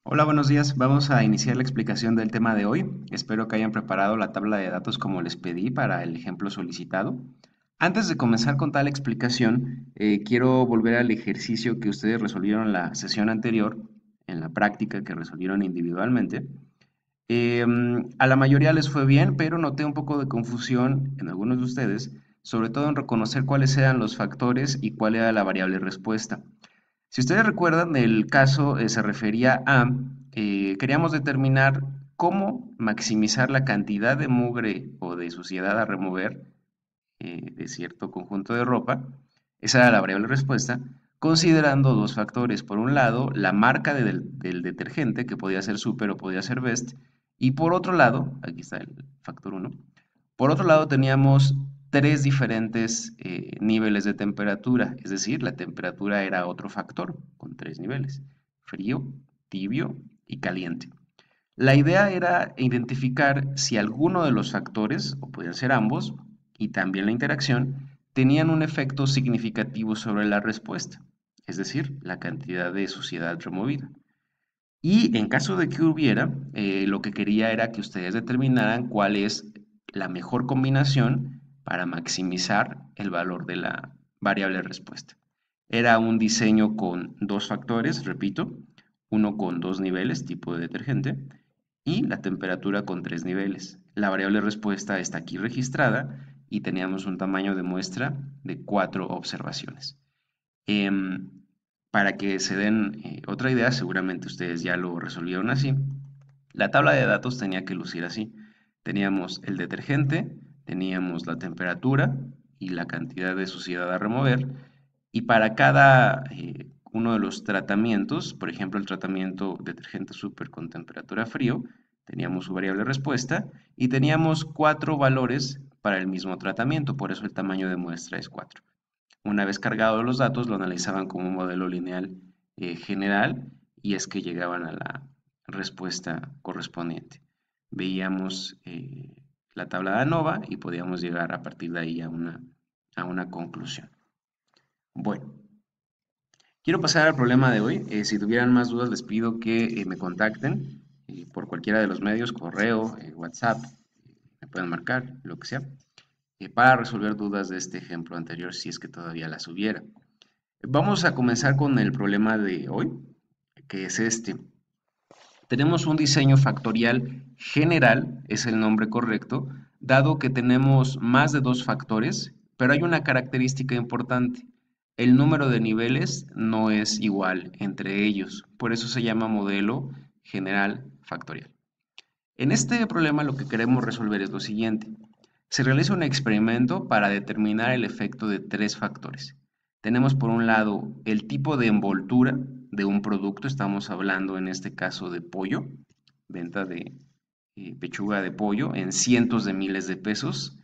Hola, buenos días. Vamos a iniciar la explicación del tema de hoy. Espero que hayan preparado la tabla de datos como les pedí para el ejemplo solicitado. Antes de comenzar con tal explicación, quiero volver al ejercicio que ustedes resolvieron la sesión anterior, en la práctica que resolvieron individualmente. A la mayoría les fue bien, pero noté un poco de confusión en algunos de ustedes, sobre todo en reconocer cuáles eran los factores y cuál era la variable respuesta. Si ustedes recuerdan, el caso se refería a, queríamos determinar cómo maximizar la cantidad de mugre o de suciedad a remover de cierto conjunto de ropa. Esa era la variable respuesta, considerando dos factores. Por un lado, la marca del detergente, que podía ser Super o podía ser Best, y por otro lado, aquí está el factor uno. Por otro lado, teníamos tres diferentes niveles de temperatura, es decir, la temperatura era otro factor con tres niveles: frío, tibio y caliente. La idea era identificar si alguno de los factores, o podían ser ambos, y también la interacción, tenían un efecto significativo sobre la respuesta, es decir, la cantidad de suciedad removida. Y en caso de que hubiera, lo que quería era que ustedes determinaran cuál es la mejor combinación para maximizar el valor de la variable respuesta. Era un diseño con dos factores, repito, uno con dos niveles, tipo de detergente, y la temperatura con tres niveles. La variable respuesta está aquí registrada y teníamos un tamaño de muestra de 4 observaciones. Em, para que se den otra idea, seguramente ustedes ya lo resolvieron así. La tabla de datos tenía que lucir así. Teníamos el detergente, teníamos la temperatura y la cantidad de suciedad a remover. Y para cada uno de los tratamientos, por ejemplo, el tratamiento detergente super con temperatura frío, teníamos su variable respuesta y teníamos cuatro valores para el mismo tratamiento, por eso el tamaño de muestra es 4. Una vez cargados los datos, lo analizaban como un modelo lineal general y es que llegaban a la respuesta correspondiente. Veíamos la tabla de ANOVA y podíamos llegar a partir de ahí a una conclusión. Bueno, quiero pasar al problema de hoy. Si tuvieran más dudas, les pido que me contacten por cualquiera de los medios, correo, WhatsApp, me pueden marcar, lo que sea, para resolver dudas de este ejemplo anterior si es que todavía las hubiera. Vamos a comenzar con el problema de hoy, que es este. Tenemos un diseño factorial general, es el nombre correcto, dado que tenemos más de dos factores, pero hay una característica importante. El número de niveles no es igual entre ellos, por eso se llama modelo general factorial. En este problema lo que queremos resolver es lo siguiente. Se realiza un experimento para determinar el efecto de tres factores. Tenemos por un lado el tipo de envoltura de un producto, estamos hablando en este caso de pollo, venta de pechuga de pollo en cientos de miles de pesos.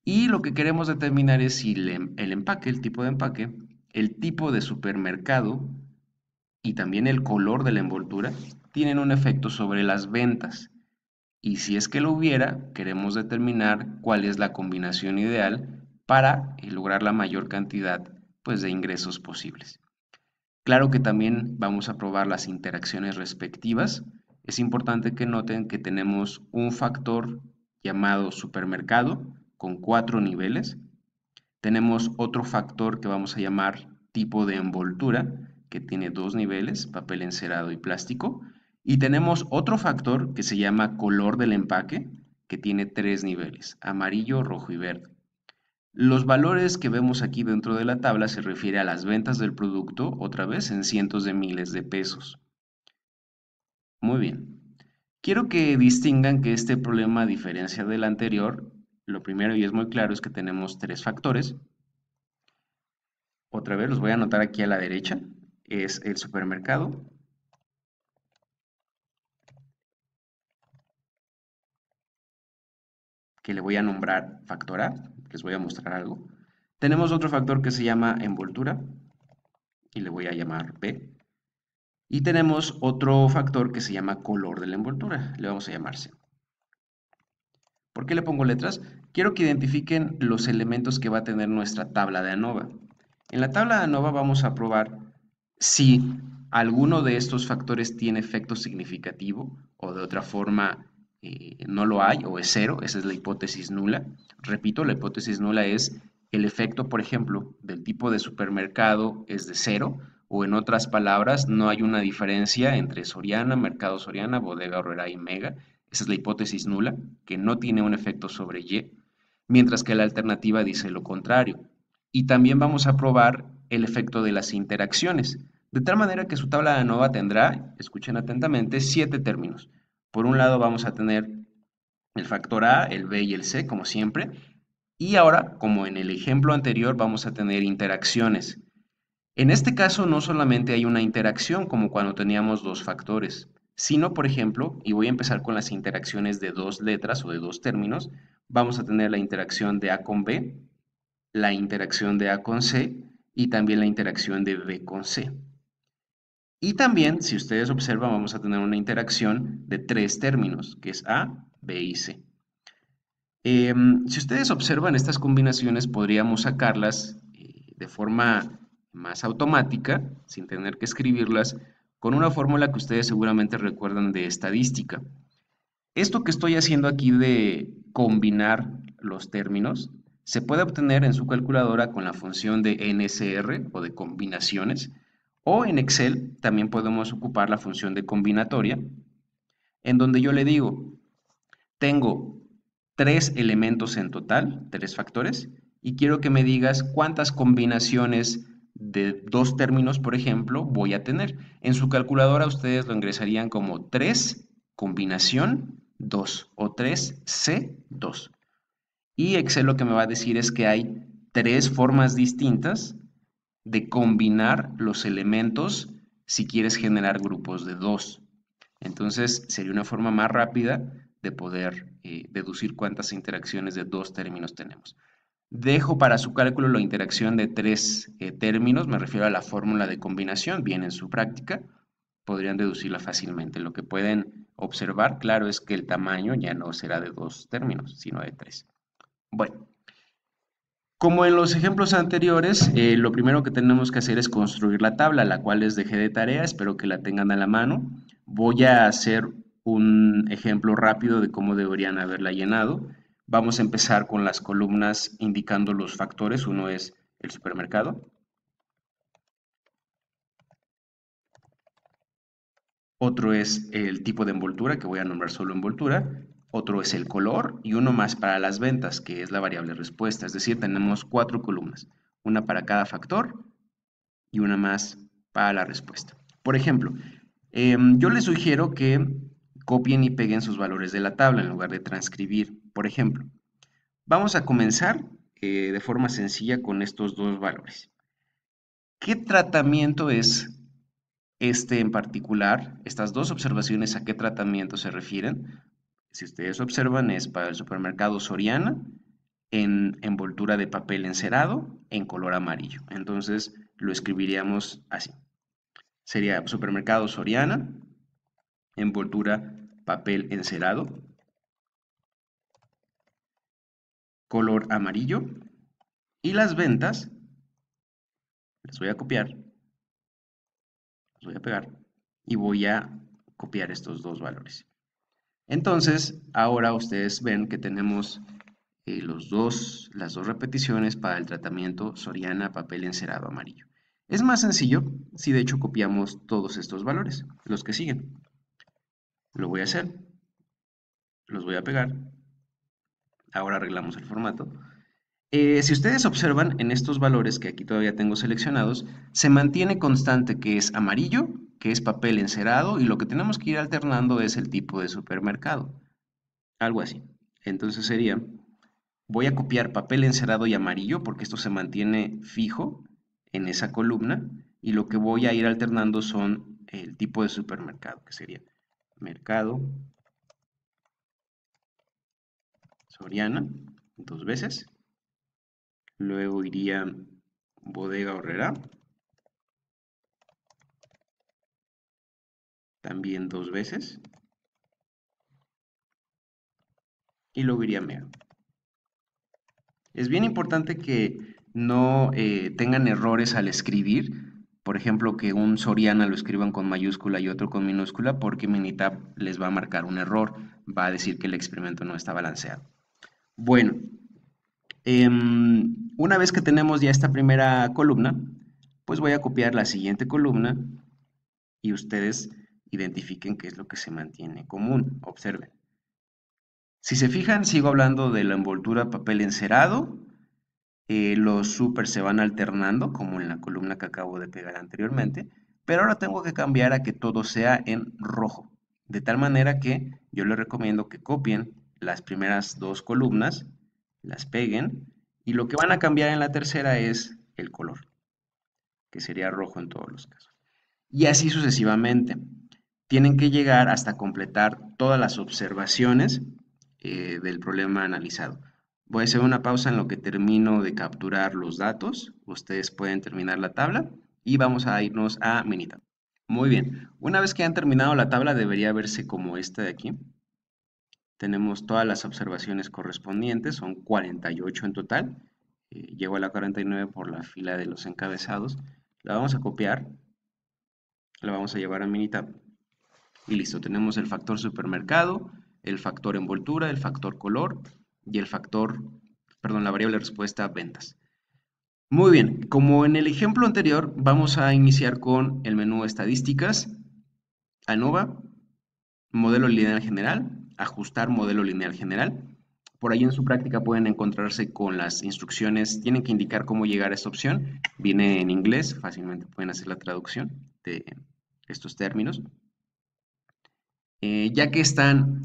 Y lo que queremos determinar es si el empaque, el tipo de empaque, el tipo de supermercado y también el color de la envoltura tienen un efecto sobre las ventas. Y si es que lo hubiera, queremos determinar cuál es la combinación ideal para lograr la mayor cantidad pues, de ingresos posibles. Claro que también vamos a probar las interacciones respectivas. Es importante que noten que tenemos un factor llamado supermercado con 4 niveles. Tenemos otro factor que vamos a llamar tipo de envoltura, que tiene 2 niveles, papel encerado y plástico. Y tenemos otro factor que se llama color del empaque, que tiene 3 niveles, amarillo, rojo y verde. Los valores que vemos aquí dentro de la tabla se refiere a las ventas del producto, otra vez en cientos de miles de pesos. Muy bien. Quiero que distingan que este problema, a diferencia del anterior, lo primero y es muy claro es que tenemos tres factores. Otra vez los voy a anotar aquí a la derecha. Es el supermercado, que le voy a nombrar factor A. Les voy a mostrar algo. Tenemos otro factor que se llama envoltura y le voy a llamar B. Y tenemos otro factor que se llama color de la envoltura. Le vamos a llamar C. ¿Por qué le pongo letras? Quiero que identifiquen los elementos que va a tener nuestra tabla de ANOVA. En la tabla de ANOVA vamos a probar si alguno de estos factores tiene efecto significativo o de otra forma no lo hay o es cero, esa es la hipótesis nula. Repito, la hipótesis nula es el efecto, por ejemplo, del tipo de supermercado es de cero, o en otras palabras, no hay una diferencia entre Soriana, Mercado Soriana, Bodega Aurrerá y Mega. Esa es la hipótesis nula, que no tiene un efecto sobre Y, mientras que la alternativa dice lo contrario. Y también vamos a probar el efecto de las interacciones, de tal manera que su tabla de ANOVA tendrá, escuchen atentamente, 7 términos. Por un lado vamos a tener el factor A, el B y el C, como siempre. Y ahora, como en el ejemplo anterior, vamos a tener interacciones. En este caso no solamente hay una interacción como cuando teníamos dos factores, sino, por ejemplo, y voy a empezar con las interacciones de dos letras o de dos términos, vamos a tener la interacción de A con B, la interacción de A con C y también la interacción de B con C. Y también, si ustedes observan, vamos a tener una interacción de tres términos, que es A, B y C. Si ustedes observan estas combinaciones, podríamos sacarlas de forma más automática, sin tener que escribirlas, con una fórmula que ustedes seguramente recuerdan de estadística. Esto que estoy haciendo aquí de combinar los términos, se puede obtener en su calculadora con la función de NSR o de combinaciones, o en Excel también podemos ocupar la función de combinatoria, en donde yo le digo, tengo tres elementos en total, tres factores, y quiero que me digas cuántas combinaciones de dos términos, por ejemplo, voy a tener. En su calculadora ustedes lo ingresarían como 3 combinación 2 o 3C2. Y Excel lo que me va a decir es que hay tres formas distintas de combinar los elementos si quieres generar grupos de dos. Entonces sería una forma más rápida de poder deducir cuántas interacciones de dos términos tenemos. Dejo para su cálculo la interacción de tres términos, me refiero a la fórmula de combinación, bien en su práctica, podrían deducirla fácilmente. Lo que pueden observar, claro, es que el tamaño ya no será de dos términos, sino de tres. Bueno, como en los ejemplos anteriores, lo primero que tenemos que hacer es construir la tabla, la cual les dejé de tarea, espero que la tengan a la mano. Voy a hacer un ejemplo rápido de cómo deberían haberla llenado. Vamos a empezar con las columnas indicando los factores. Uno es el supermercado, otro es el tipo de envoltura, que voy a nombrar solo envoltura, otro es el color y uno más para las ventas, que es la variable respuesta. Es decir, tenemos cuatro columnas, una para cada factor y una más para la respuesta. Por ejemplo, yo les sugiero que copien y peguen sus valores de la tabla en lugar de transcribir. Por ejemplo, vamos a comenzar de forma sencilla con estos dos valores. ¿Qué tratamiento es este en particular? Estas dos observaciones, ¿a qué tratamiento se refieren? Si ustedes observan, es para el supermercado Soriana en envoltura de papel encerado en color amarillo. Entonces lo escribiríamos así. Sería supermercado Soriana, envoltura papel encerado, color amarillo. Y las ventas, las voy a copiar, las voy a pegar y voy a copiar estos dos valores. Entonces, ahora ustedes ven que tenemos las dos repeticiones para el tratamiento Soriana papel encerado amarillo. Es más sencillo si de hecho copiamos todos estos valores, los que siguen. Lo voy a hacer, los voy a pegar. Ahora arreglamos el formato. Si ustedes observan en estos valores que aquí todavía tengo seleccionados, se mantiene constante que es amarillo, que es papel encerado, y lo que tenemos que ir alternando es el tipo de supermercado. Algo así. Entonces sería, voy a copiar papel encerado y amarillo porque esto se mantiene fijo en esa columna, y lo que voy a ir alternando son el tipo de supermercado, que sería Mercado Soriana, dos veces. Luego iría Bodega Aurrerá, también dos veces. Y luego iría Mega. Es bien importante que no tengan errores al escribir, Por ejemplo, que un Soriana lo escriban con mayúscula y otro con minúscula, porque Minitab les va a marcar un error, va a decir que el experimento no está balanceado. Bueno, una vez que tenemos ya esta primera columna, pues voy a copiar la siguiente columna y ustedes identifiquen qué es lo que se mantiene común. Observen. Si se fijan, sigo hablando de la envoltura papel encerado. Los super se van alternando, como en la columna que acabo de pegar anteriormente, pero ahora tengo que cambiar a que todo sea en rojo. De tal manera que yo les recomiendo que copien las primeras dos columnas, las peguen, y lo que van a cambiar en la tercera es el color, que sería rojo en todos los casos. Y así sucesivamente. Tienen que llegar hasta completar todas las observaciones del problema analizado. Voy a hacer una pausa en lo que termino de capturar los datos. Ustedes pueden terminar la tabla y vamos a irnos a Minitab. Muy bien. Una vez que han terminado la tabla debería verse como esta de aquí. Tenemos todas las observaciones correspondientes, son 48 en total. Llego a la 49 por la fila de los encabezados. La vamos a copiar, la vamos a llevar a Minitab. Y listo, tenemos el factor supermercado, el factor envoltura, el factor color y el factor, perdón, la variable respuesta ventas. Muy bien, como en el ejemplo anterior, vamos a iniciar con el menú estadísticas, ANOVA, modelo lineal general, ajustar modelo lineal general. Por ahí en su práctica pueden encontrarse con las instrucciones, tienen que indicar cómo llegar a esta opción. Viene en inglés, fácilmente pueden hacer la traducción de estos términos. Ya que están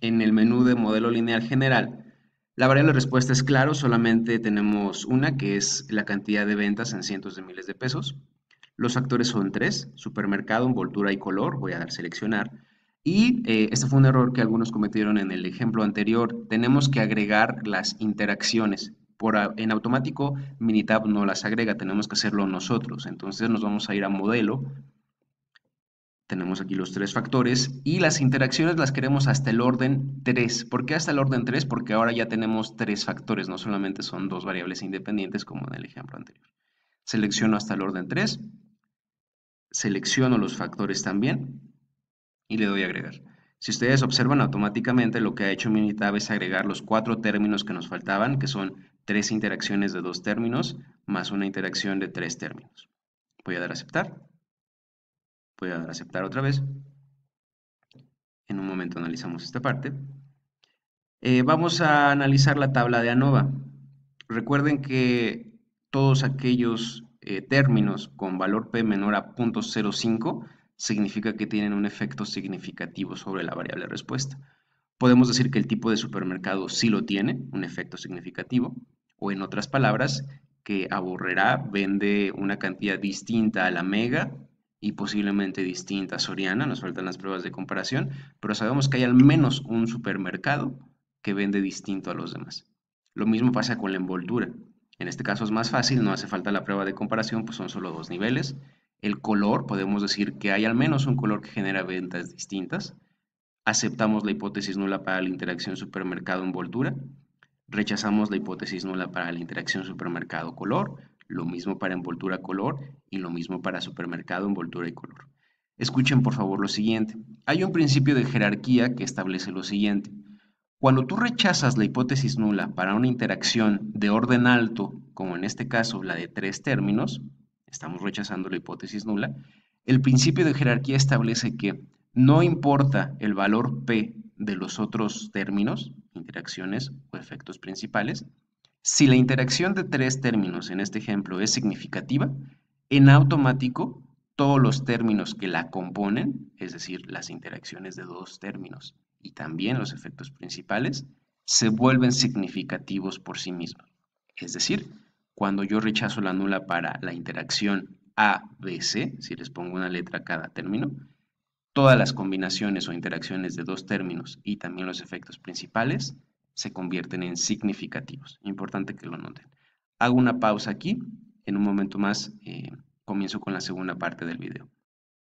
en el menú de modelo lineal general, la variable de respuesta es claro, solamente tenemos una que es la cantidad de ventas en cientos de miles de pesos. Los factores son tres: supermercado, envoltura y color. Voy a dar seleccionar. Y este fue un error que algunos cometieron en el ejemplo anterior. Tenemos que agregar las interacciones. En automático, Minitab no las agrega, tenemos que hacerlo nosotros. Entonces nos vamos a ir a modelo. Tenemos aquí los tres factores y las interacciones las queremos hasta el orden 3. ¿Por qué hasta el orden 3? Porque ahora ya tenemos tres factores, no solamente son dos variables independientes como en el ejemplo anterior. Selecciono hasta el orden 3, selecciono los factores también y le doy a agregar. Si ustedes observan, automáticamente lo que ha hecho Minitab es agregar los 4 términos que nos faltaban, que son 3 interacciones de 2 términos más una interacción de 3 términos. Voy a dar a aceptar. Voy a dar a aceptar otra vez. En un momento analizamos esta parte. Vamos a analizar la tabla de ANOVA. Recuerden que todos aquellos términos con valor P menor a 0.05 significa que tienen un efecto significativo sobre la variable respuesta. Podemos decir que el tipo de supermercado sí lo tiene, un efecto significativo, o en otras palabras, que Aborrerá vende una cantidad distinta a la Mega y posiblemente distinta a Soriana. Nos faltan las pruebas de comparación, pero sabemos que hay al menos un supermercado que vende distinto a los demás. Lo mismo pasa con la envoltura. En este caso es más fácil, no hace falta la prueba de comparación, pues son solo dos niveles. El color, podemos decir que hay al menos un color que genera ventas distintas. Aceptamos la hipótesis nula para la interacción supermercado-envoltura. Rechazamos la hipótesis nula para la interacción supermercado-color. Lo mismo para envoltura-color y lo mismo para supermercado-envoltura y color. Escuchen por favor lo siguiente. Hay un principio de jerarquía que establece lo siguiente. Cuando tú rechazas la hipótesis nula para una interacción de orden alto, como en este caso la de 3 términos, estamos rechazando la hipótesis nula, el principio de jerarquía establece que no importa el valor P de los otros términos, interacciones o efectos principales, si la interacción de 3 términos en este ejemplo es significativa, en automático todos los términos que la componen, es decir, las interacciones de 2 términos y también los efectos principales, se vuelven significativos por sí mismos. Es decir, cuando yo rechazo la nula para la interacción A, B, C, si les pongo una letra a cada término, todas las combinaciones o interacciones de 2 términos y también los efectos principales se convierten en significativos. Importante que lo noten. Hago una pausa aquí. En un momento más comienzo con la segunda parte del video.